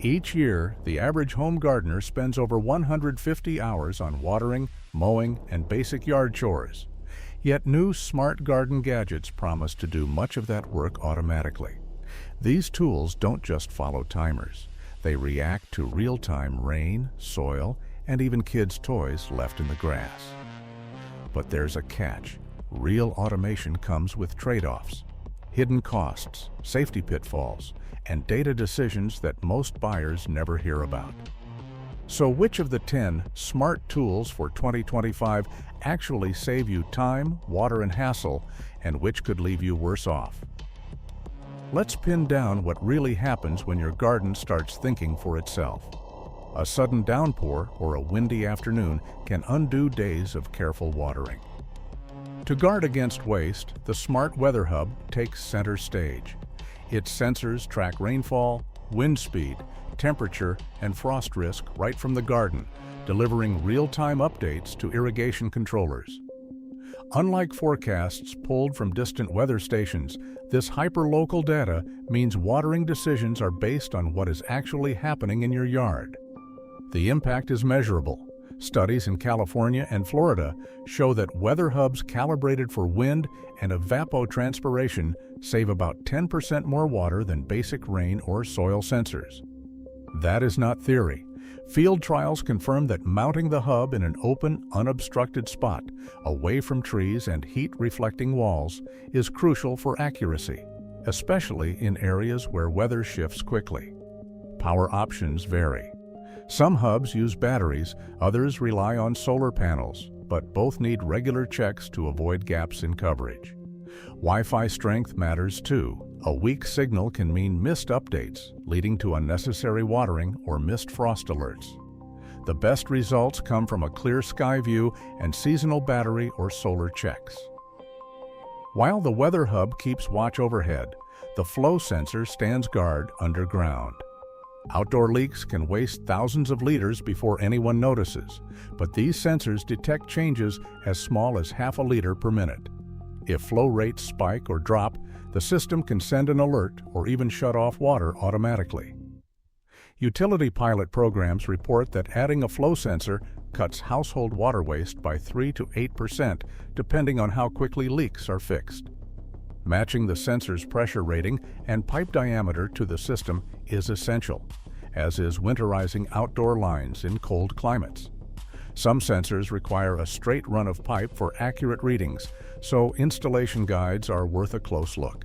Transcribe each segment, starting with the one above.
Each year, the average home gardener spends over 150 hours on watering, mowing, and basic yard chores. Yet new smart garden gadgets promise to do much of that work automatically. These tools don't just follow timers. They react to real-time rain, soil, and even kids' toys left in the grass. But there's a catch. Real automation comes with trade-offs, hidden costs, safety pitfalls, and data decisions that most buyers never hear about. So which of the 10 smart tools for 2025 actually save you time, water, and hassle, and which could leave you worse off? Let's pin down what really happens when your garden starts thinking for itself. A sudden downpour or a windy afternoon can undo days of careful watering. To guard against waste, the Smart Weather Hub takes center stage. Its sensors track rainfall, wind speed, temperature, and frost risk right from the garden, delivering real-time updates to irrigation controllers. Unlike forecasts pulled from distant weather stations, this hyper-local data means watering decisions are based on what is actually happening in your yard. The impact is measurable. Studies in California and Florida show that weather hubs calibrated for wind and evapotranspiration save about 10% more water than basic rain or soil sensors. That is not theory. Field trials confirm that mounting the hub in an open, unobstructed spot, away from trees and heat-reflecting walls, is crucial for accuracy, especially in areas where weather shifts quickly. Power options vary. Some hubs use batteries, others rely on solar panels, but both need regular checks to avoid gaps in coverage. Wi-Fi strength matters too. A weak signal can mean missed updates, leading to unnecessary watering or missed frost alerts. The best results come from a clear sky view and seasonal battery or solar checks. While the Weather Hub keeps watch overhead, the flow sensor stands guard underground. Outdoor leaks can waste thousands of liters before anyone notices, but these sensors detect changes as small as half a liter per minute. If flow rates spike or drop, the system can send an alert or even shut off water automatically. Utility pilot programs report that adding a flow sensor cuts household water waste by 3 to 8%, depending on how quickly leaks are fixed. Matching the sensor's pressure rating and pipe diameter to the system is essential, as is winterizing outdoor lines in cold climates. Some sensors require a straight run of pipe for accurate readings, so installation guides are worth a close look.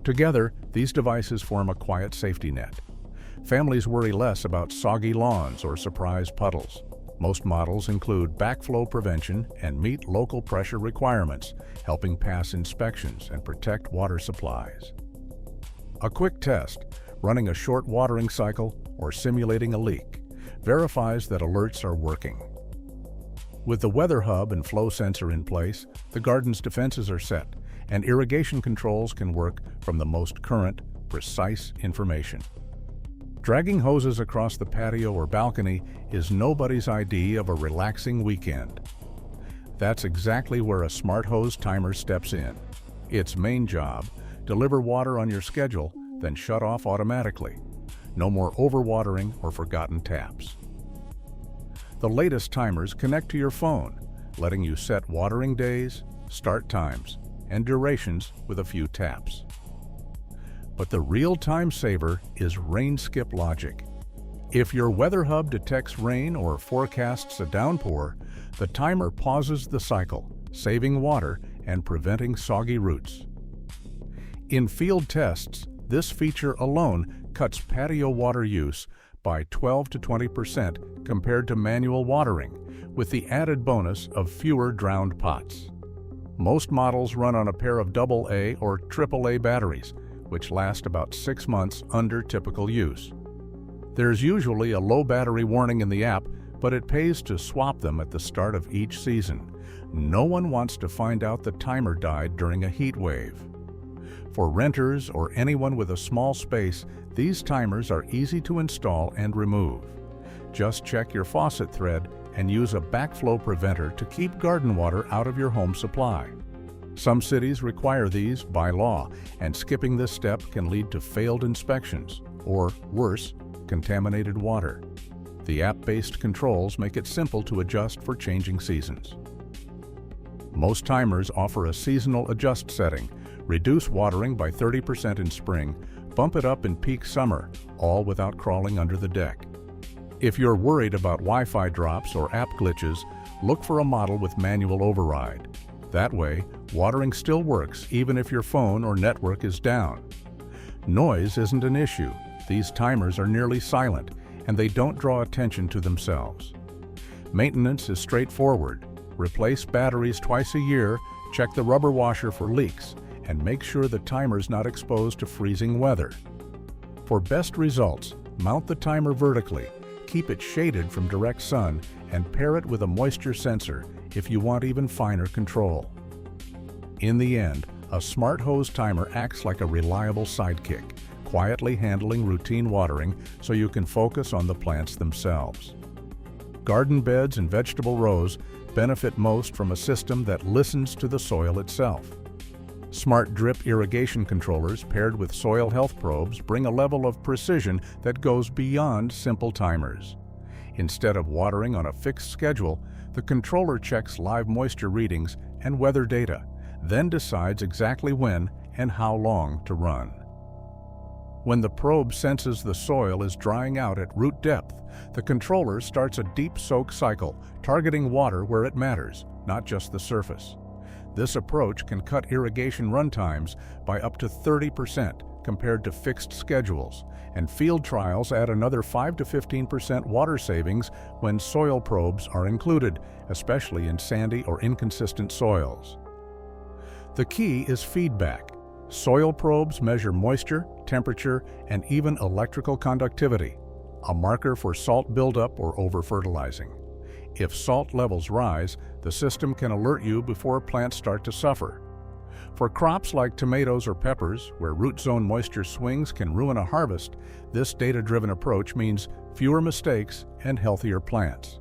Together, these devices form a quiet safety net. Families worry less about soggy lawns or surprise puddles. Most models include backflow prevention and meet local pressure requirements, helping pass inspections and protect water supplies. A quick test, running a short watering cycle or simulating a leak, verifies that alerts are working. With the Weather Hub and flow sensor in place, the garden's defenses are set, and irrigation controls can work from the most current, precise information. Dragging hoses across the patio or balcony is nobody's idea of a relaxing weekend. That's exactly where a smart hose timer steps in. Its main job, deliver water on your schedule, then shut off automatically. No more overwatering or forgotten taps. The latest timers connect to your phone, letting you set watering days, start times, and durations with a few taps. But the real time saver is rain skip logic. If your Weather Hub detects rain or forecasts a downpour, the timer pauses the cycle, saving water and preventing soggy roots. In field tests, this feature alone cuts patio water use by 12 to 20% compared to manual watering, with the added bonus of fewer drowned pots. Most models run on a pair of AA or AAA batteries, which last about 6 months under typical use. There's usually a low battery warning in the app, but it pays to swap them at the start of each season. No one wants to find out the timer died during a heat wave. For renters or anyone with a small space, these timers are easy to install and remove. Just check your faucet thread and use a backflow preventer to keep garden water out of your home supply. Some cities require these by law, and skipping this step can lead to failed inspections, or worse, contaminated water. The app-based controls make it simple to adjust for changing seasons. Most timers offer a seasonal adjust setting. Reduce watering by 30% in spring, bump it up in peak summer, all without crawling under the deck. If you're worried about Wi-Fi drops or app glitches, look for a model with manual override. That way, watering still works even if your phone or network is down. Noise isn't an issue. These timers are nearly silent, and they don't draw attention to themselves. Maintenance is straightforward. Replace batteries twice a year, check the rubber washer for leaks, and make sure the timer's not exposed to freezing weather. For best results, mount the timer vertically, keep it shaded from direct sun, and pair it with a moisture sensor if you want even finer control. In the end, a smart hose timer acts like a reliable sidekick, quietly handling routine watering so you can focus on the plants themselves. Garden beds and vegetable rows benefit most from a system that listens to the soil itself. Smart drip irrigation controllers paired with soil health probes bring a level of precision that goes beyond simple timers. Instead of watering on a fixed schedule, the controller checks live moisture readings and weather data, then decides exactly when and how long to run. When the probe senses the soil is drying out at root depth, the controller starts a deep soak cycle, targeting water where it matters, not just the surface. This approach can cut irrigation run times by up to 30% compared to fixed schedules, and field trials add another 5 to 15% water savings when soil probes are included, especially in sandy or inconsistent soils. The key is feedback. Soil probes measure moisture, temperature, and even electrical conductivity, a marker for salt buildup or over-fertilizing. If salt levels rise, the system can alert you before plants start to suffer. For crops like tomatoes or peppers, where root zone moisture swings can ruin a harvest, this data-driven approach means fewer mistakes and healthier plants.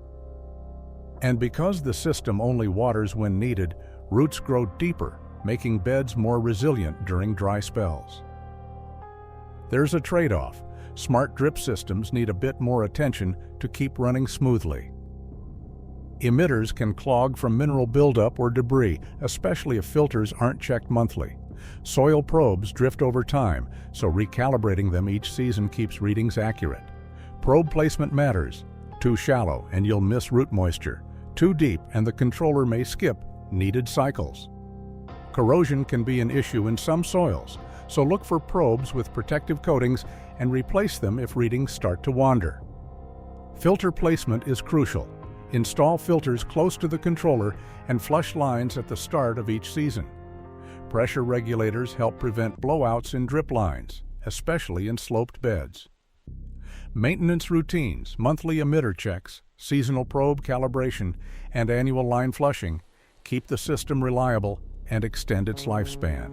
And because the system only waters when needed, roots grow deeper, making beds more resilient during dry spells. There's a trade-off. Smart drip systems need a bit more attention to keep running smoothly. Emitters can clog from mineral buildup or debris, especially if filters aren't checked monthly. Soil probes drift over time, so recalibrating them each season keeps readings accurate. Probe placement matters. Too shallow and you'll miss root moisture. Too deep and the controller may skip needed cycles. Corrosion can be an issue in some soils, so look for probes with protective coatings and replace them if readings start to wander. Filter placement is crucial. Install filters close to the controller and flush lines at the start of each season. Pressure regulators help prevent blowouts in drip lines, especially in sloped beds. Maintenance routines, monthly emitter checks, seasonal probe calibration, and annual line flushing keep the system reliable and extend its lifespan.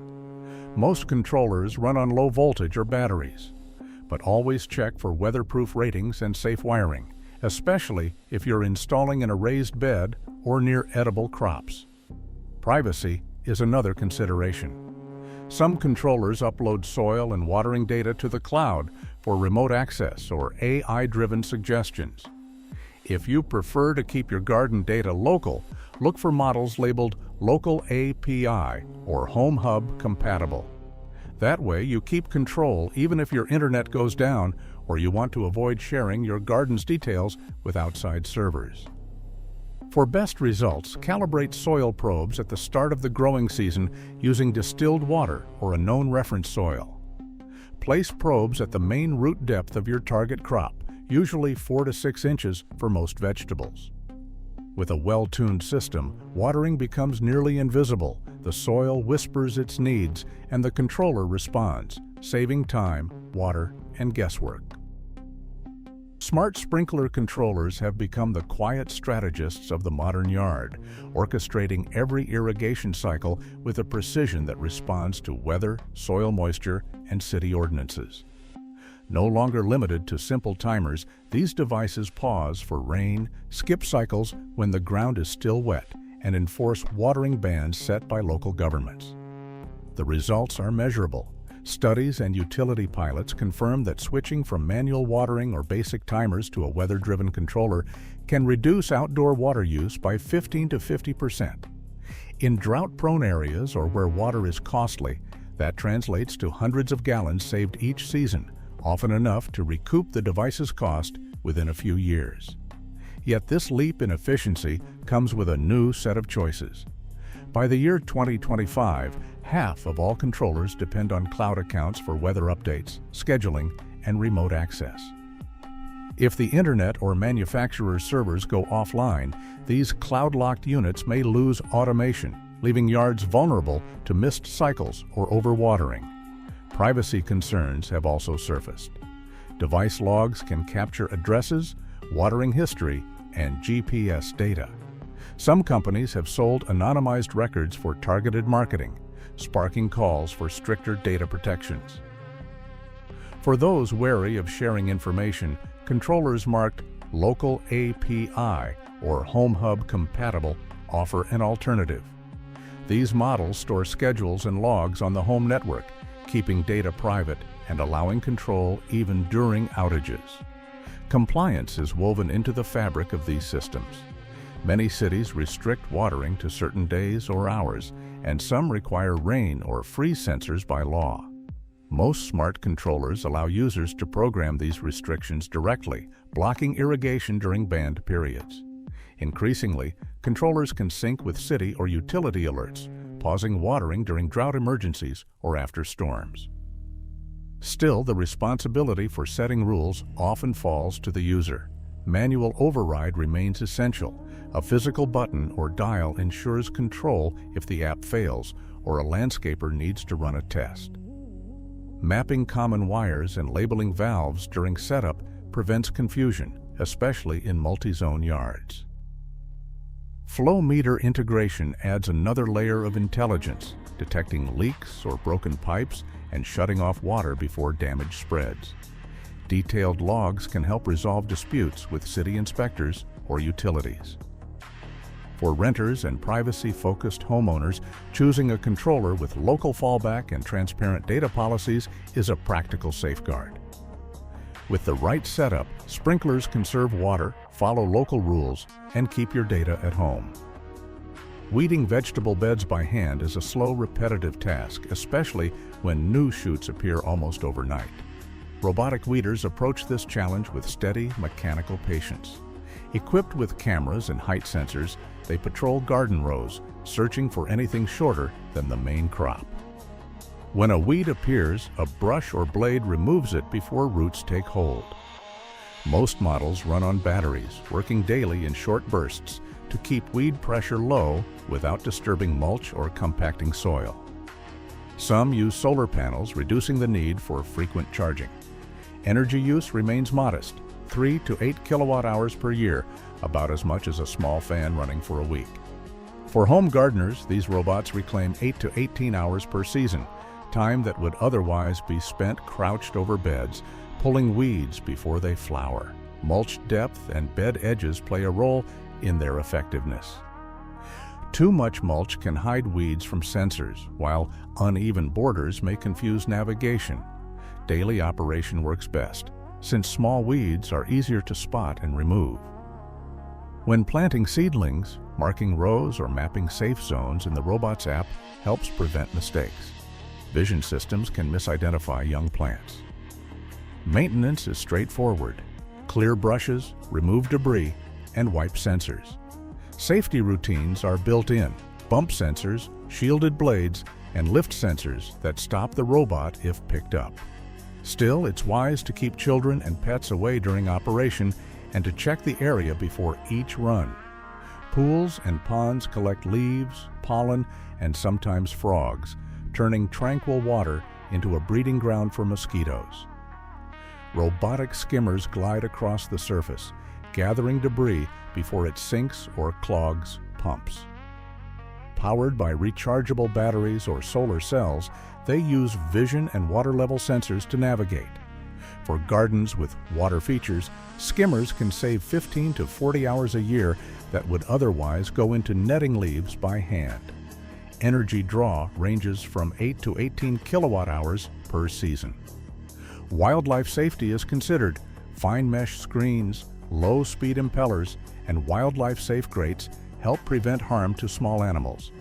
Most controllers run on low voltage or batteries, but always check for weatherproof ratings and safe wiring, especially if you're installing in a raised bed or near edible crops. Privacy is another consideration. Some controllers upload soil and watering data to the cloud for remote access or AI-driven suggestions. If you prefer to keep your garden data local, look for models labeled Local API or Home Hub compatible. That way you keep control even if your internet goes down or you want to avoid sharing your garden's details with outside servers. For best results, calibrate soil probes at the start of the growing season using distilled water or a known reference soil. Place probes at the main root depth of your target crop, usually 4 to 6 inches for most vegetables. With a well-tuned system, watering becomes nearly invisible. The soil whispers its needs, and the controller responds, saving time, water, and guesswork. Smart sprinkler controllers have become the quiet strategists of the modern yard, orchestrating every irrigation cycle with a precision that responds to weather, soil moisture, and city ordinances. No longer limited to simple timers, these devices pause for rain, skip cycles when the ground is still wet, and enforce watering bans set by local governments. The results are measurable. Studies and utility pilots confirm that switching from manual watering or basic timers to a weather-driven controller can reduce outdoor water use by 15 to 50%. In drought-prone areas or where water is costly, that translates to hundreds of gallons saved each season, often enough to recoup the device's cost within a few years. Yet this leap in efficiency comes with a new set of choices. By the year 2025, half of all controllers depend on cloud accounts for weather updates, scheduling, and remote access. If the internet or manufacturer's servers go offline, these cloud-locked units may lose automation, leaving yards vulnerable to missed cycles or overwatering. Privacy concerns have also surfaced. Device logs can capture addresses, watering history, and GPS data. Some companies have sold anonymized records for targeted marketing, sparking calls for stricter data protections. For those wary of sharing information, controllers marked Local API or Home Hub Compatible offer an alternative. These models store schedules and logs on the home network, keeping data private and allowing control even during outages. Compliance is woven into the fabric of these systems. Many cities restrict watering to certain days or hours, and some require rain or freeze sensors by law. Most smart controllers allow users to program these restrictions directly, blocking irrigation during banned periods. Increasingly, controllers can sync with city or utility alerts, pausing watering during drought emergencies or after storms. Still, the responsibility for setting rules often falls to the user. Manual override remains essential. A physical button or dial ensures control if the app fails or a landscaper needs to run a test. Mapping common wires and labeling valves during setup prevents confusion, especially in multi-zone yards. Flow meter integration adds another layer of intelligence, detecting leaks or broken pipes and shutting off water before damage spreads. Detailed logs can help resolve disputes with city inspectors or utilities. For renters and privacy-focused homeowners, choosing a controller with local fallback and transparent data policies is a practical safeguard. With the right setup, sprinklers conserve water, follow local rules, and keep your data at home. Weeding vegetable beds by hand is a slow, repetitive task, especially when new shoots appear almost overnight. Robotic weeders approach this challenge with steady, mechanical patience. Equipped with cameras and height sensors, they patrol garden rows, searching for anything shorter than the main crop. When a weed appears, a brush or blade removes it before roots take hold. Most models run on batteries, working daily in short bursts to keep weed pressure low without disturbing mulch or compacting soil. Some use solar panels, reducing the need for frequent charging. Energy use remains modest, 3 to 8 kilowatt hours per year, about as much as a small fan running for a week. For home gardeners, these robots reclaim 8 to 18 hours per season, time that would otherwise be spent crouched over beds, pulling weeds before they flower. Mulch depth and bed edges play a role in their effectiveness. Too much mulch can hide weeds from sensors, while uneven borders may confuse navigation. Daily operation works best, since small weeds are easier to spot and remove. When planting seedlings, marking rows or mapping safe zones in the robot's app helps prevent mistakes. Vision systems can misidentify young plants. Maintenance is straightforward. Clear brushes, remove debris, and wipe sensors. Safety routines are built in: bump sensors, shielded blades, and lift sensors that stop the robot if picked up. Still, it's wise to keep children and pets away during operation and to check the area before each run. Pools and ponds collect leaves, pollen, and sometimes frogs, turning tranquil water into a breeding ground for mosquitoes. Robotic skimmers glide across the surface, gathering debris before it sinks or clogs pumps. Powered by rechargeable batteries or solar cells, they use vision and water level sensors to navigate. For gardens with water features, skimmers can save 15 to 40 hours a year that would otherwise go into netting leaves by hand. energy draw ranges from 8 to 18 kilowatt hours per season. Wildlife safety is considered. Fine mesh screens, low-speed impellers, and wildlife-safe grates help prevent harm to small animals.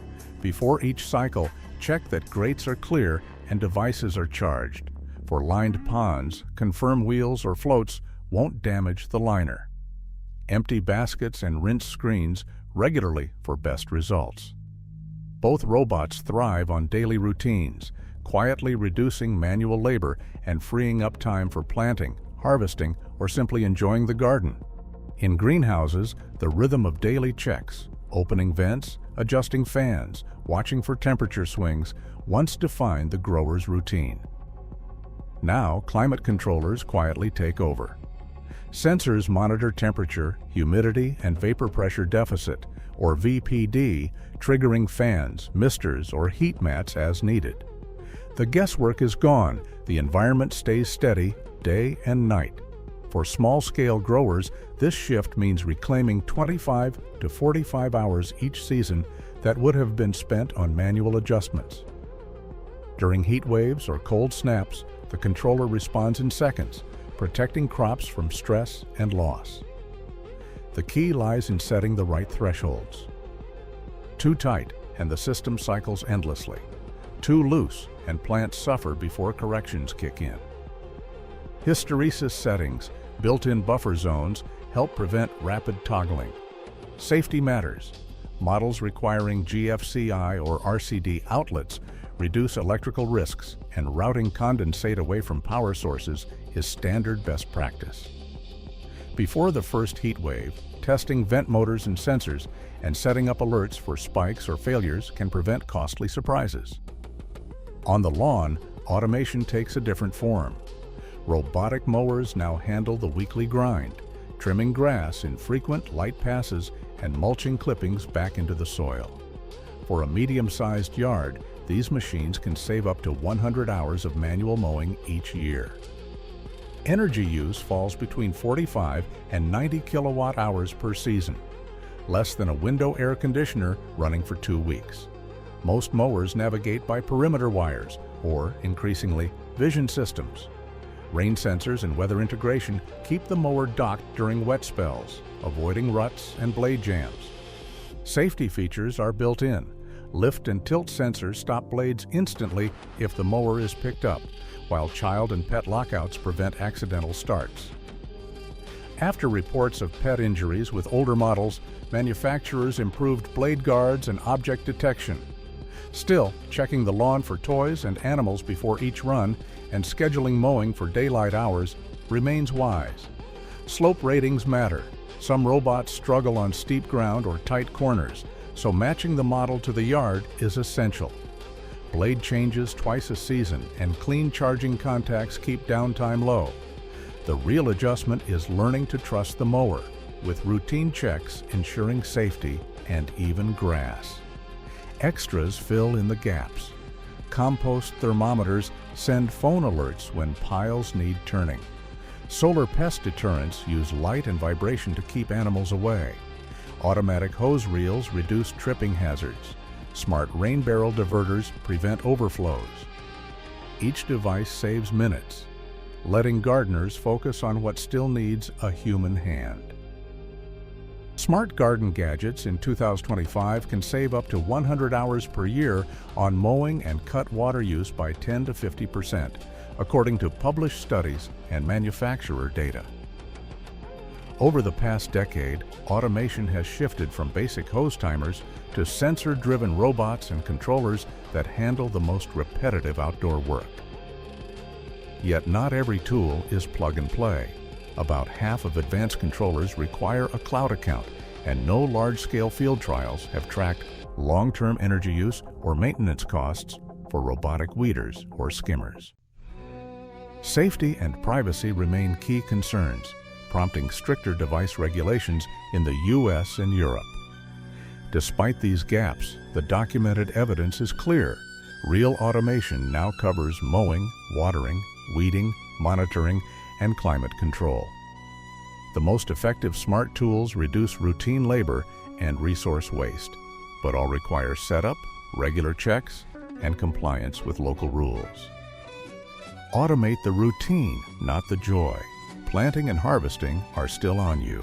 Before each cycle, check that grates are clear and devices are charged. For lined ponds, confirm wheels or floats won't damage the liner. Empty baskets and rinse screens regularly for best results. Both robots thrive on daily routines, quietly reducing manual labor and freeing up time for planting, harvesting, or simply enjoying the garden. In greenhouses, the rhythm of daily checks, opening vents, adjusting fans, watching for temperature swings, once defined the grower's routine. Now, climate controllers quietly take over. Sensors monitor temperature, humidity, and vapor pressure deficit, or VPD, triggering fans, misters, or heat mats as needed. The guesswork is gone. The environment stays steady day and night. For small-scale growers, this shift means reclaiming 25 to 45 hours each season that would have been spent on manual adjustments. During heat waves or cold snaps, the controller responds in seconds, protecting crops from stress and loss. The key lies in setting the right thresholds. Too tight, and the system cycles endlessly. Too loose, and plants suffer before corrections kick in. Hysteresis settings, built-in buffer zones, help prevent rapid toggling. Safety matters. Models requiring GFCI or RCD outlets reduce electrical risks, and routing condensate away from power sources is standard best practice. Before the first heat wave, testing vent motors and sensors and setting up alerts for spikes or failures can prevent costly surprises. On the lawn, automation takes a different form. Robotic mowers now handle the weekly grind, trimming grass in frequent light passes and mulching clippings back into the soil. For a medium-sized yard, these machines can save up to 100 hours of manual mowing each year. Energy use falls between 45 and 90 kilowatt hours per season, less than a window air conditioner running for 2 weeks. Most mowers navigate by perimeter wires or, increasingly, vision systems. Rain sensors and weather integration keep the mower docked during wet spells, avoiding ruts and blade jams. Safety features are built in. Lift and tilt sensors stop blades instantly if the mower is picked up, while child and pet lockouts prevent accidental starts. After reports of pet injuries with older models, manufacturers improved blade guards and object detection. Still, checking the lawn for toys and animals before each run and scheduling mowing for daylight hours remains wise. Slope ratings matter. Some robots struggle on steep ground or tight corners, so matching the model to the yard is essential. Blade changes twice a season and clean charging contacts keep downtime low. The real adjustment is learning to trust the mower, with routine checks ensuring safety and even grass. Extras fill in the gaps. Compost thermometers send phone alerts when piles need turning. Solar pest deterrents use light and vibration to keep animals away. Automatic hose reels reduce tripping hazards. Smart rain barrel diverters prevent overflows. Each device saves minutes, letting gardeners focus on what still needs a human hand. Smart garden gadgets in 2025 can save up to 100 hours per year on mowing and cut water use by 10 to 50%, according to published studies and manufacturer data. Over the past decade, automation has shifted from basic hose timers to sensor-driven robots and controllers that handle the most repetitive outdoor work. Yet not every tool is plug and play. About half of advanced controllers require a cloud account, and no large-scale field trials have tracked long-term energy use or maintenance costs for robotic weeders or skimmers. Safety and privacy remain key concerns, prompting stricter device regulations in the US and Europe. Despite these gaps, the documented evidence is clear. Real automation now covers mowing, watering, weeding, monitoring, and climate control. The most effective smart tools reduce routine labor and resource waste, but all require setup, regular checks, and compliance with local rules. Automate the routine, not the joy. Planting and harvesting are still on you.